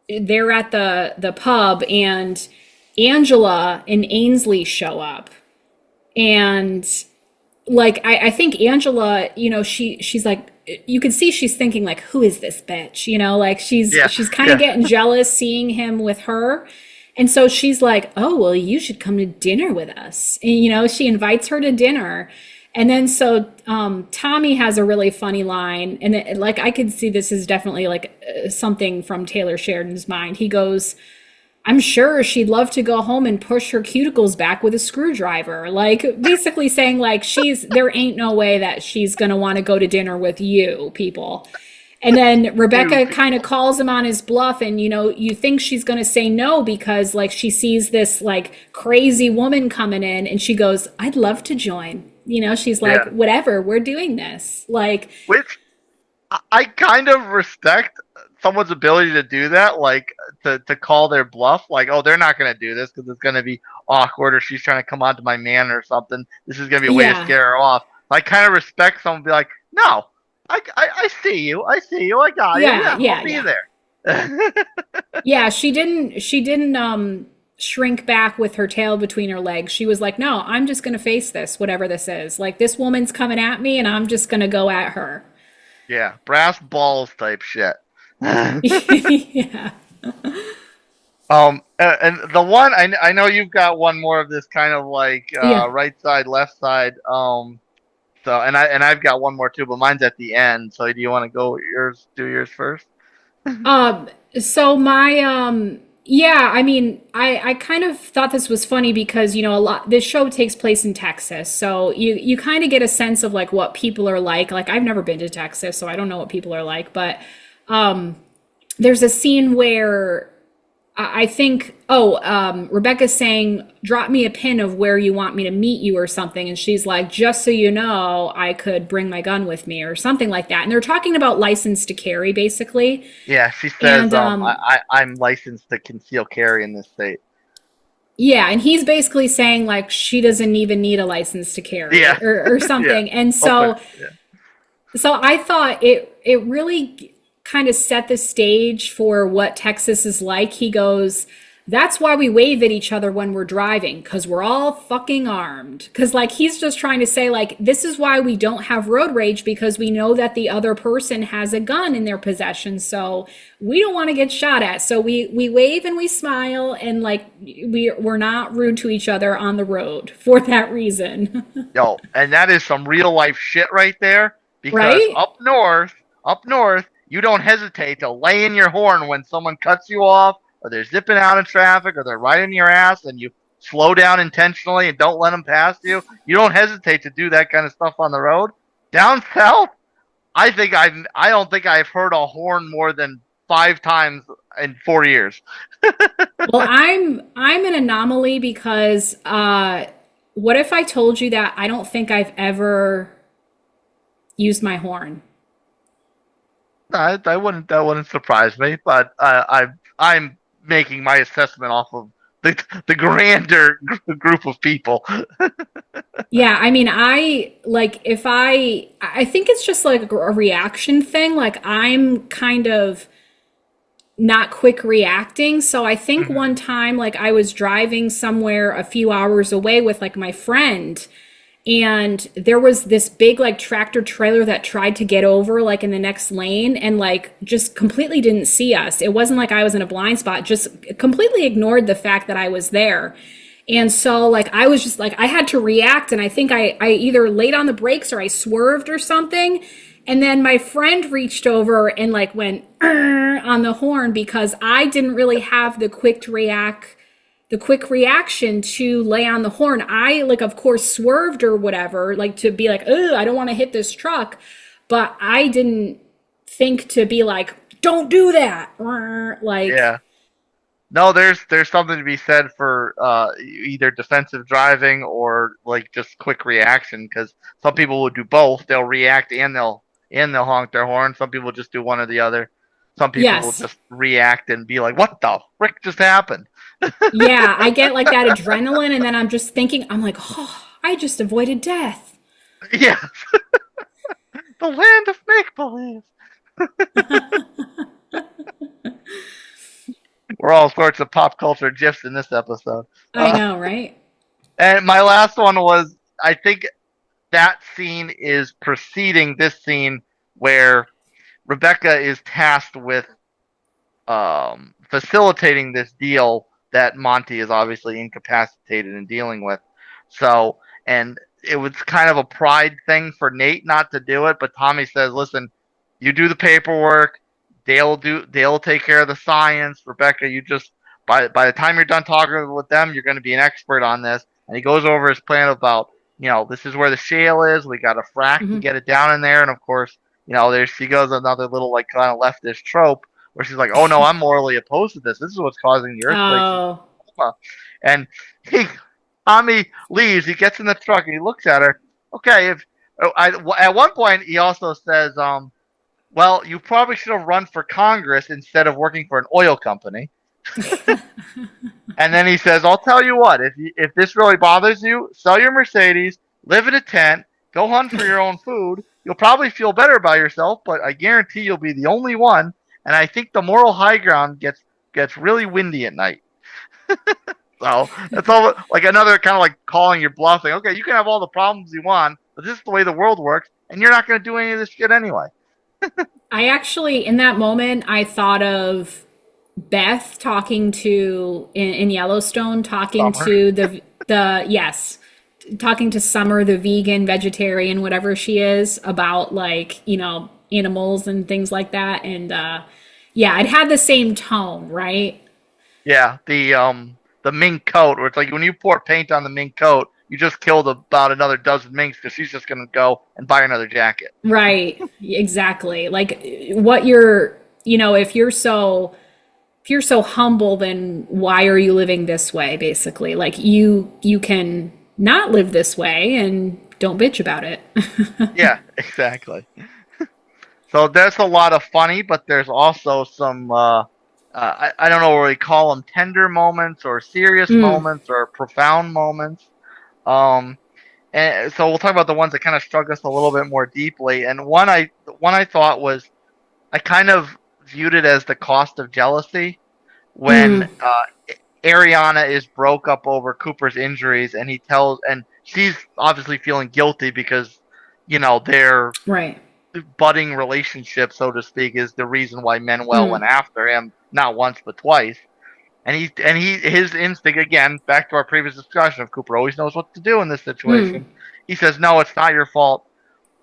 they're at the pub and Angela and Ainsley show up. And like I think Angela, she's like you can see she's thinking like, who is this bitch? You know, like Yeah. she's kind of Yeah. getting jealous seeing him with her. And so she's like, oh, well, you should come to dinner with us. And, you know, she invites her to dinner. And then so Tommy has a really funny line. And like, I could see this is definitely like something from Taylor Sheridan's mind. He goes, I'm sure she'd love to go home and push her cuticles back with a screwdriver. Like basically saying like there ain't no way that she's going to want to go to dinner with you people. And then Rebecca kind of calls him on his bluff, and you know, you think she's going to say no because like she sees this like crazy woman coming in and she goes, I'd love to join. You know, she's like, whatever, we're doing this. Like, which I kind of respect someone's ability to do that, like to call their bluff, like, oh, they're not going to do this because it's going to be awkward, or she's trying to come onto my man or something. This is going to be a way to scare her off. I kind of respect someone be like, no, I see you, I got you, I'll be there. Yeah, she didn't shrink back with her tail between her legs. She was like, no, I'm just going to face this, whatever this is. Like, this woman's coming at me and I'm just going to go at her. Yeah, brass balls type shit. Yeah. And the one I know you've got one more of this kind of like right side, left side. So I've got one more too, but mine's at the end. So do you want to go do yours first? So my yeah, I mean, I kind of thought this was funny because, you know, this show takes place in Texas. So you kind of get a sense of like what people are like. Like, I've never been to Texas, so I don't know what people are like, but there's a scene where I think, Rebecca's saying, drop me a pin of where you want me to meet you or something. And she's like, just so you know, I could bring my gun with me or something like that. And they're talking about license to carry, basically. Yeah, she says, I'm licensed to conceal carry in this state. Yeah, and he's basically saying, like, she doesn't even need a license to carry or something. Yeah. And so, so I thought it really kind of set the stage for what Texas is like. He goes, that's why we wave at each other when we're driving, because we're all fucking armed. Because like he's just trying to say like, this is why we don't have road rage, because we know that the other person has a gun in their possession, so we don't want to get shot at, so we wave and we smile, and like we're not rude to each other on the road for that reason. Yo, and that is some real life shit right there, because up north you don't hesitate to lay in your horn when someone cuts you off, or they're zipping out in traffic, or they're right in your ass, and you slow down intentionally and don't let them pass you. You don't hesitate to do that kind of stuff on the road. Down south, I don't think I've heard a horn more than 5 times in 4 years. Well, I'm an anomaly because what if I told you that I don't think I've ever used my horn? That wouldn't surprise me, but I'm making my assessment off of the grander group of people. Yeah, I mean, I think it's just like a reaction thing. Like, I'm kind of not quick reacting. So I think one time, like, I was driving somewhere a few hours away with like my friend, and there was this big like tractor trailer that tried to get over like in the next lane and like just completely didn't see us. It wasn't like I was in a blind spot, just completely ignored the fact that I was there. And so like I was just like, I had to react, and I think I either laid on the brakes or I swerved or something. And then my friend reached over and like went on the horn because I didn't really have the quick reaction to lay on the horn. I like, of course, swerved or whatever, like to be like, oh, I don't want to hit this truck. But I didn't think to be like, don't do that. Like, yeah. No, there's something to be said for either defensive driving or like just quick reaction, because some people will do both. They'll react and they'll honk their horn. Some people just do one or the other. Some people will just react and be like, what the frick just happened? Yeah, I get like that adrenaline, and then I'm just thinking, I'm like, oh, I just avoided death. Yeah. The land of make-believe. We're all sorts of pop culture gifs in this episode. I know, right? And my last one was, I think that scene is preceding this scene where Rebecca is tasked with facilitating this deal that Monty is obviously incapacitated in dealing with. So, and it was kind of a pride thing for Nate not to do it, but Tommy says, "Listen, you do the paperwork. They'll take care of the science. Rebecca, you just by the time you're done talking with them, you're going to be an expert on this." And he goes over his plan about, this is where the shale is. We got a frack to get it down in there, and of course, there she goes, another little like kind of leftist trope where she's like, "Oh no, I'm morally opposed to this. This is what's causing the earthquakes." Oh. And Tommy leaves. He gets in the truck and he looks at her. Okay, at one point he also says, "Well, you probably should have run for Congress instead of working for an oil company." And then he says, "I'll tell you what. If this really bothers you, sell your Mercedes, live in a tent, go hunt for your own food. You'll probably feel better about yourself, but I guarantee you'll be the only one. And I think the moral high ground gets really windy at night." So that's all like another kind of like calling your bluffing. Okay, you can have all the problems you want, but this is the way the world works, and you're not going to do any of this shit anyway. I actually, in that moment, I thought of Beth talking to in Yellowstone, talking Summer. to yes, talking to Summer, the vegan, vegetarian, whatever she is, about like animals and things like that, and yeah, it had the same tone, right? Yeah, the mink coat, where it's like when you pour paint on the mink coat, you just killed about another dozen minks because she's just going to go and buy another jacket. Right, exactly. Like what you're, if you're so humble, then why are you living this way? Basically, like you can not live this way and don't bitch about it. Yeah, exactly. So there's a lot of funny, but there's also some I don't know what we call them, tender moments or serious moments or profound moments. And so we'll talk about the ones that kind of struck us a little bit more deeply. And one I thought was, I kind of viewed it as the cost of jealousy when Ariana is broke up over Cooper's injuries, and and she's obviously feeling guilty because their Right. budding relationship, so to speak, is the reason why Manuel went after him not once but twice. And his instinct, again, back to our previous discussion of Cooper always knows what to do in this situation. He says, "No, it's not your fault.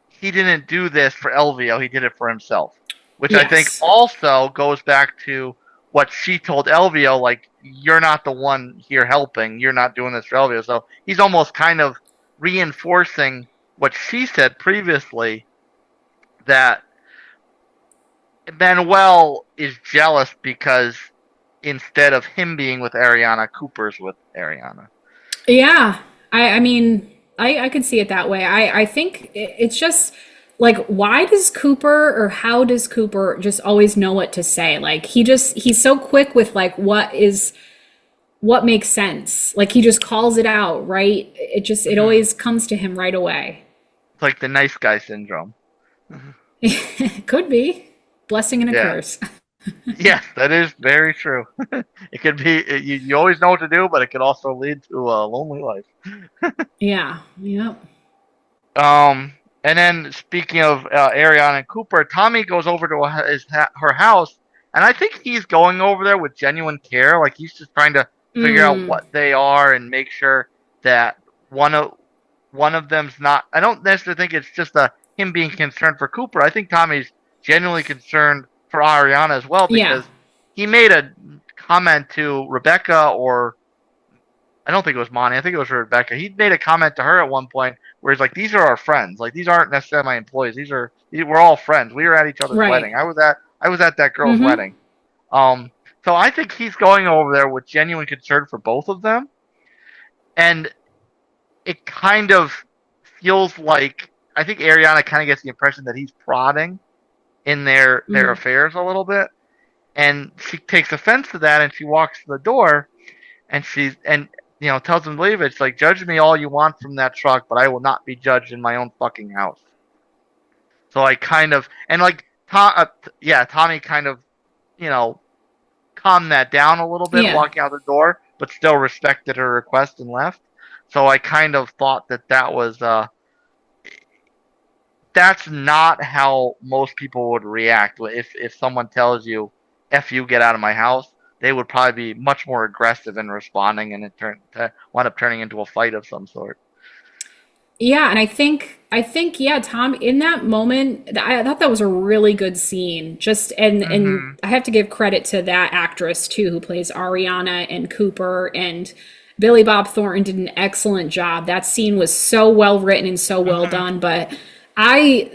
He didn't do this for Elvio. He did it for himself," which I think Yes. also goes back to what she told Elvio, like, "You're not the one here helping. You're not doing this for Elvio." So he's almost kind of reinforcing what she said previously, that Manuel is jealous because instead of him being with Ariana, Cooper's with Ariana. Yeah. I mean, I could see it that way. I think it's just like, why does Cooper, or how does Cooper just always know what to say? Like he's so quick with like what makes sense. Like he just calls it out, right? It always comes to him right away. It's like the nice guy syndrome. Could be blessing and a Yeah. curse. Yes, that is very true. It could be, you always know what to do, but it could also lead to a lonely life. Yeah. Yep. And then speaking of Ariana and Cooper, Tommy goes over to her house, and I think he's going over there with genuine care. Like he's just trying to figure out what they are and make sure that one of them's not. I don't necessarily think it's just him being concerned for Cooper. I think Tommy's genuinely concerned for Ariana as well, because he made a comment to Rebecca, or I don't think it was Monty. I think it was Rebecca. He made a comment to her at one point where he's like, "These are our friends. Like these aren't necessarily my employees. We're all friends. We were at each other's Right. wedding. I was at that girl's wedding." So I think he's going over there with genuine concern for both of them, and it kind of feels like, I think Ariana kind of gets the impression that he's prodding in their affairs a little bit, and she takes offense to that, and she walks to the door, and tells him to leave it. It's like, "Judge me all you want from that truck, but I will not be judged in my own fucking house." So I kind of, and like Tommy kind of calmed that down a little bit, walking out the door, but still respected her request and left. So I kind of thought that was that's not how most people would react. If someone tells you, "F you, get out of my house," they would probably be much more aggressive in responding, and wind up turning into a fight of some sort. Yeah, and I think yeah, Tom, in that moment, I thought that was a really good scene. Just and Hmm. I have to give credit to that actress too, who plays Ariana and Cooper, and Billy Bob Thornton did an excellent job. That scene was so well written and so well Hmm. done. But I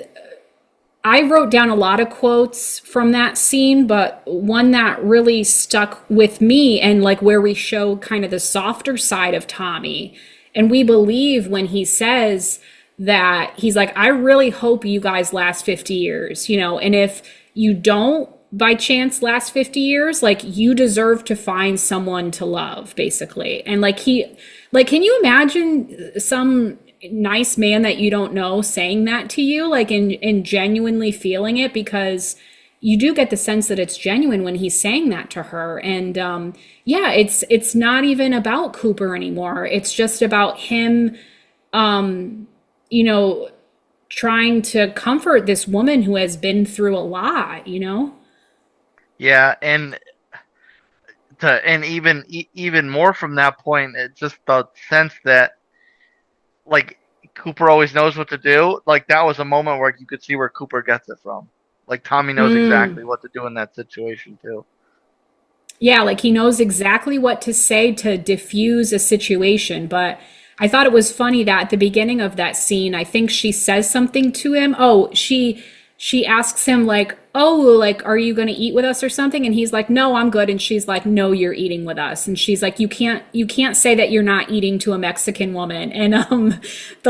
I wrote down a lot of quotes from that scene, but one that really stuck with me and like where we show kind of the softer side of Tommy. And we believe when he says that he's like, I really hope you guys last 50 years, and if you don't by chance last 50 years, like you deserve to find someone to love, basically. And can you imagine some nice man that you don't know saying that to you, like and genuinely feeling it, because you do get the sense that it's genuine when he's saying that to her. And yeah, it's not even about Cooper anymore. It's just about him, you know, trying to comfort this woman who has been through a lot. Yeah, and even more from that point, it's just the sense that like Cooper always knows what to do. Like that was a moment where you could see where Cooper gets it from. Like Tommy knows exactly what to do in that situation too. Yeah, like he knows exactly what to say to diffuse a situation. But I thought it was funny that at the beginning of that scene, I think she says something to him. Oh, she asks him like, "Oh, like are you going to eat with us or something?" And he's like, "No, I'm good." And she's like, "No, you're eating with us." And she's like, "You can't say that you're not eating to a Mexican woman." And the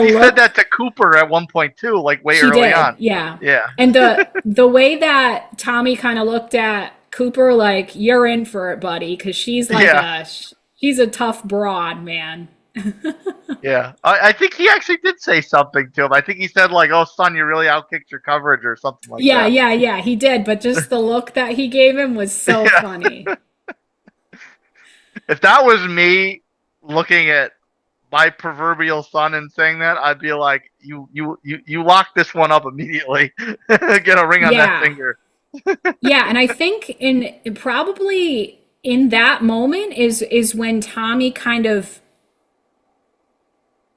She said look that to Cooper at one point too, like way she early did, on. yeah. Yeah. And the way that Tommy kind of looked at Cooper, like you're in for it, buddy, because Yeah. she's a tough broad, man. Yeah. I think he actually did say something to him. I think he said like, "Oh son, you really outkicked your coverage" or something like Yeah, that. yeah, yeah, he did. But just the look that he gave him was so Yeah. funny. If that was me looking at my proverbial son and saying that, I'd be like, you lock this one up immediately. Get a ring on that Yeah, finger. yeah, and I think in probably in that moment is when Tommy kind of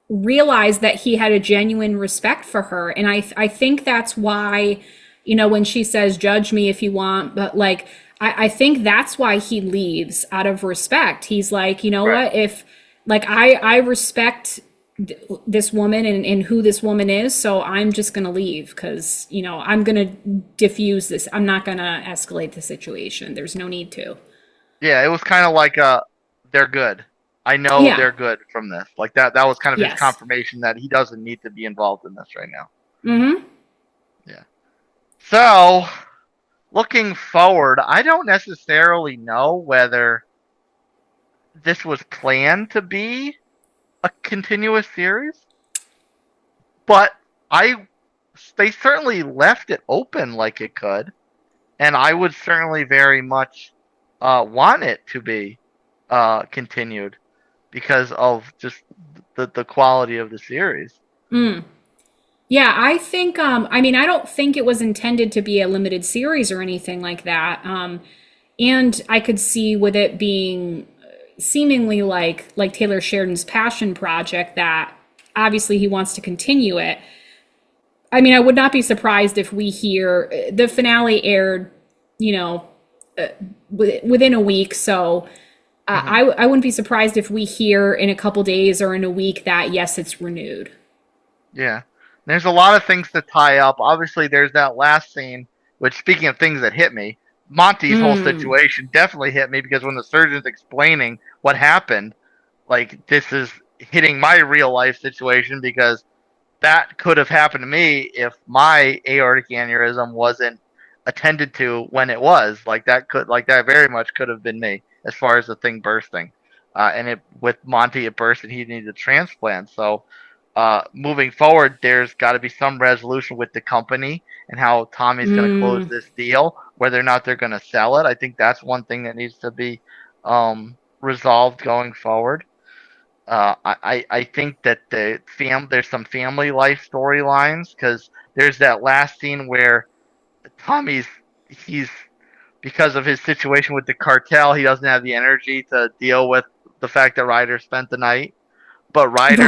realized that he had a genuine respect for her. And I think that's why, when she says, "Judge me if you want," but like, I think that's why he leaves out of respect. He's like, you know Right. what? If like I respect this woman and who this woman is, so I'm just gonna leave because I'm gonna diffuse this. I'm not gonna escalate the situation. There's no need to. Yeah, it was kind of like they're good. I know Yeah. they're good from this. Like that was kind of his Yes. confirmation that he doesn't need to be involved in this right now. Mm-hmm. Yeah. So, looking forward, I don't necessarily know whether this was planned to be a continuous series, but I they certainly left it open like it could, and I would certainly very much want it to be continued because of just the quality of the series. Mm. Yeah, I think I mean I don't think it was intended to be a limited series or anything like that. And I could see with it being seemingly like Taylor Sheridan's passion project that obviously he wants to continue it. I mean, I would not be surprised if we hear the finale aired, you know, within a week, so Hmm. I wouldn't be surprised if we hear in a couple days or in a week that yes, it's renewed. Yeah. There's a lot of things to tie up. Obviously, there's that last scene, which, speaking of things that hit me, Monty's whole Mm. situation definitely hit me because when the surgeon's explaining what happened, like, this is hitting my real life situation because that could have happened to me if my aortic aneurysm wasn't attended to when it was. Like that very much could have been me as far as the thing bursting. And it with Monty, it burst and he needed a transplant. So, moving forward, there's got to be some resolution with the company and how Tommy's going to close Mm. this deal, whether or not they're going to sell it. I think that's one thing that needs to be resolved going forward. I think that there's some family life storylines because there's that last scene where he's because of his situation with the cartel, he doesn't have the energy to deal with the fact that Ryder spent the night. But Right.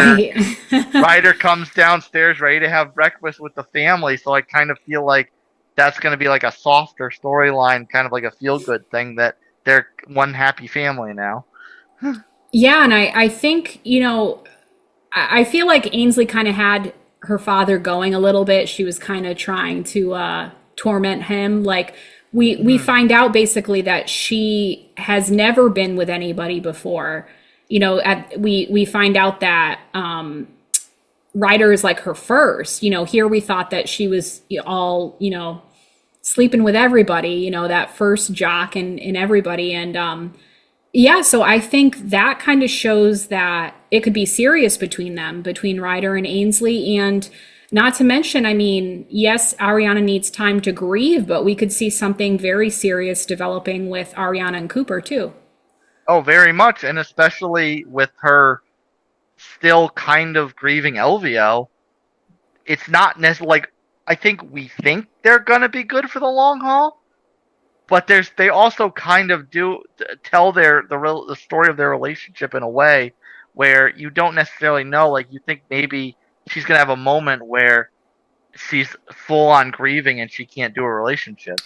Ryder comes downstairs ready to have breakfast with the family, so I kind of feel like that's going to be like a softer storyline, kind of like a feel good thing that they're one happy family now. Yeah, and I think, I feel like Ainsley kind of had her father going a little bit. She was kind of trying to torment him. Like we find out basically that she has never been with anybody before. We find out that Ryder is like her first. Here we thought that she was all sleeping with everybody. That first jock and everybody and. Yeah, so I think that kind of shows that it could be serious between them, between Ryder and Ainsley. And not to mention, I mean, yes, Ariana needs time to grieve, but we could see something very serious developing with Ariana and Cooper, too. Oh, very much, and especially with her still kind of grieving Elvio, it's not necessarily like I think we think they're gonna be good for the long haul, but they also kind of do tell the story of their relationship in a way where you don't necessarily know. Like you think maybe she's gonna have a moment where she's full on grieving and she can't do a relationship.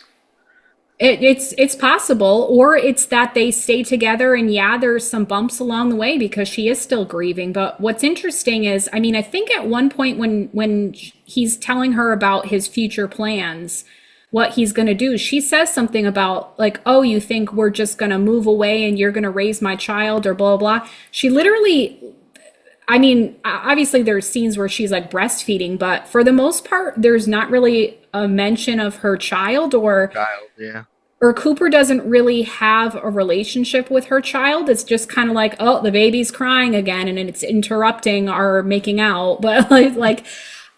It's possible, or it's that they stay together and yeah, there's some bumps along the way because she is still grieving. But what's interesting is, I mean, I think at one point when he's telling her about his future plans, what he's going to do, she says something about like, oh, you think we're just going to move away and you're going to raise my child or blah, blah, blah. She literally, I mean, obviously there's scenes where she's like breastfeeding, but for the most part, there's not really a mention of her child Yeah. or Cooper doesn't really have a relationship with her child. It's just kind of like, oh, the baby's crying again and it's interrupting our making out. But like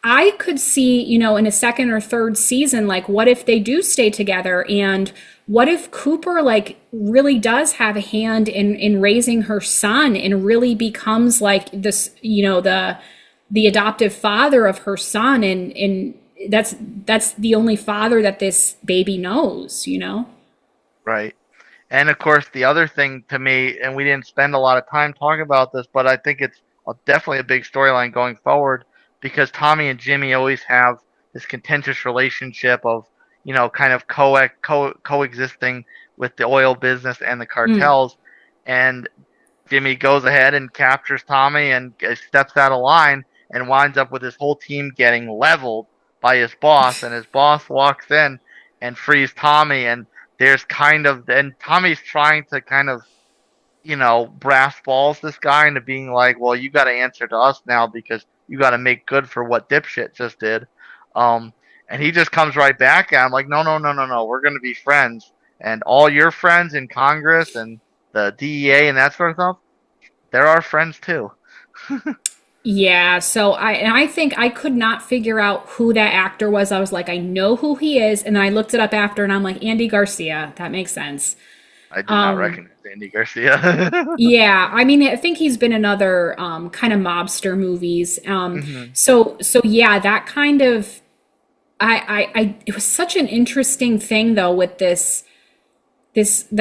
I could see, in a second or third season, like what if they do stay together and what if Cooper like really does have a hand in raising her son and really becomes like this, the adoptive father of her son and that's the only father that this baby knows. Right. And of course, the other thing to me, and we didn't spend a lot of time talking about this, but I think it's definitely a big storyline going forward because Tommy and Jimmy always have this contentious relationship of, kind of coexisting with the oil business and the cartels. And Jimmy goes ahead and captures Tommy and steps out of line and winds up with his whole team getting leveled by his boss. And his boss walks in and frees Tommy. And there's and Tommy's trying to kind of, brass balls this guy into being like, well, you got to answer to us now because you got to make good for what dipshit just did. And he just comes right back at him like, no, no, no, no, no, we're going to be friends. And all your friends in Congress and the DEA and that sort of stuff, they're our friends too. Yeah, so I think I could not figure out who that actor was. I was like, I know who he is, and then I looked it up after, and I'm like, Andy Garcia. That makes sense. I did not recognize Andy Garcia. Yeah, I mean, I think he's been in other kind of mobster movies. So yeah, that kind of, it was such an interesting thing though with the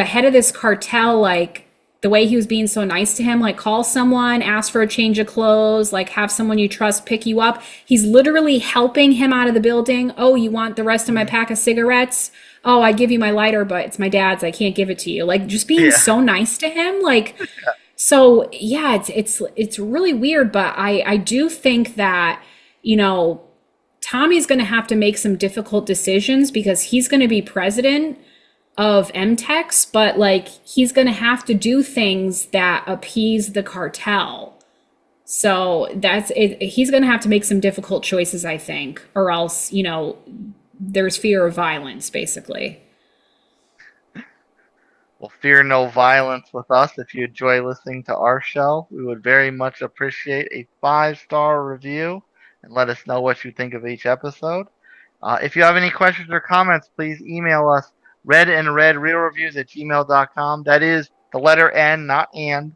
head of this cartel, like the way he was being so nice to him, like call someone, ask for a change of clothes, like have someone you trust pick you up. He's literally helping him out of the building. Oh, you want the rest of my pack of cigarettes? Oh, I give you my lighter, but it's my dad's. I can't give it to you. Like just being so nice to him. Like, so yeah, it's really weird, but I do think that, Tommy's going to have to make some difficult decisions because he's going to be president of MTEX, but like he's going to have to do things that appease the cartel. So that's it. He's going to have to make some difficult choices, I think, or else, there's fear of violence, basically. Well, fear no violence with us. If you enjoy listening to our show, we would very much appreciate a 5-star review and let us know what you think of each episode. If you have any questions or comments, please email us redandredrealreviews@gmail.com. That is the letter N, not and.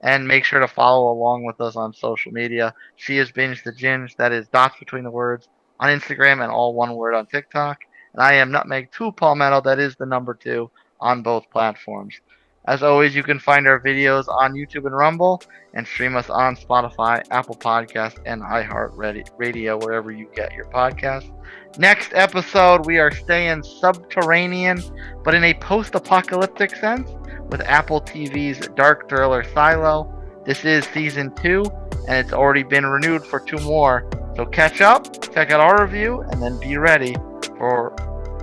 And make sure to follow along with us on social media. She is Binge the Ginge. That is dots between the words on Instagram and all one word on TikTok. And I am Nutmeg 2 Palmetto, that is the number 2 on both platforms. As always, you can find our videos on YouTube and Rumble, and stream us on Spotify, Apple Podcasts, and iHeartRadio, wherever you get your podcasts. Next episode, we are staying subterranean, but in a post-apocalyptic sense, with Apple TV's dark thriller Silo. This is season 2, and it's already been renewed for 2 more. So catch up, check out our review, and then be ready for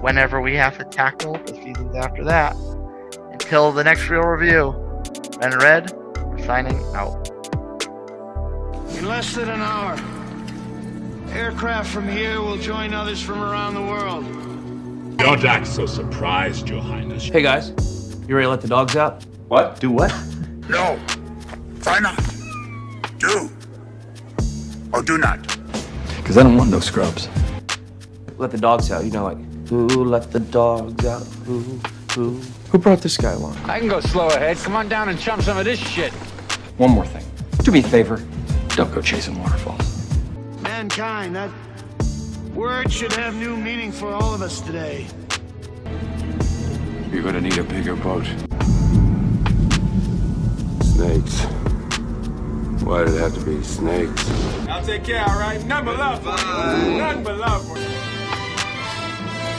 whenever we have to tackle the seasons after that. Until the next real review, Red, we're signing out. In less than an hour, aircraft from here will join others from around the world. Don't act so surprised, Your Highness. Hey guys, you ready to let the dogs out? What? Do what? No. Try not. Do. Or do not. Because I don't want no scrubs. Let the dogs out, you know, like, who let the dogs out? Who? Who brought this guy along? I can go slow ahead. Come on down and chump some of this shit. One more thing. Do me a favor. Don't go chasing waterfalls. Mankind, that word should have new meaning for all of us today. You're gonna need a bigger boat. Snakes. Why did it have to be snakes? I'll take care, all right? None but love for you. None but love for you.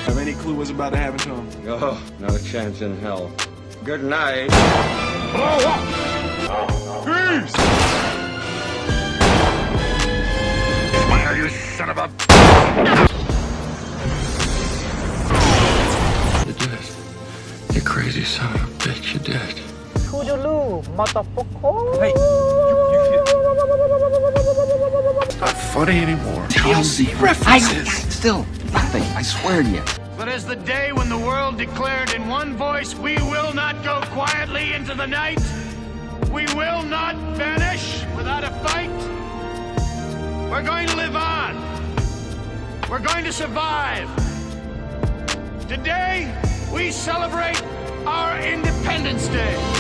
Have any clue what's about to happen to him? Oh, not a chance in hell. Good night. Peace! Smile, you son of a... You did it. You crazy son of a bitch, you did it. Toodaloo, motherfucker. Hey, It's not funny anymore. TLC references. Still nothing. I swear to you. But as the day when the world declared in one voice, we will not go quietly into the night. We will not vanish without a fight. We're going to live on. We're going to survive. Today, we celebrate our Independence Day.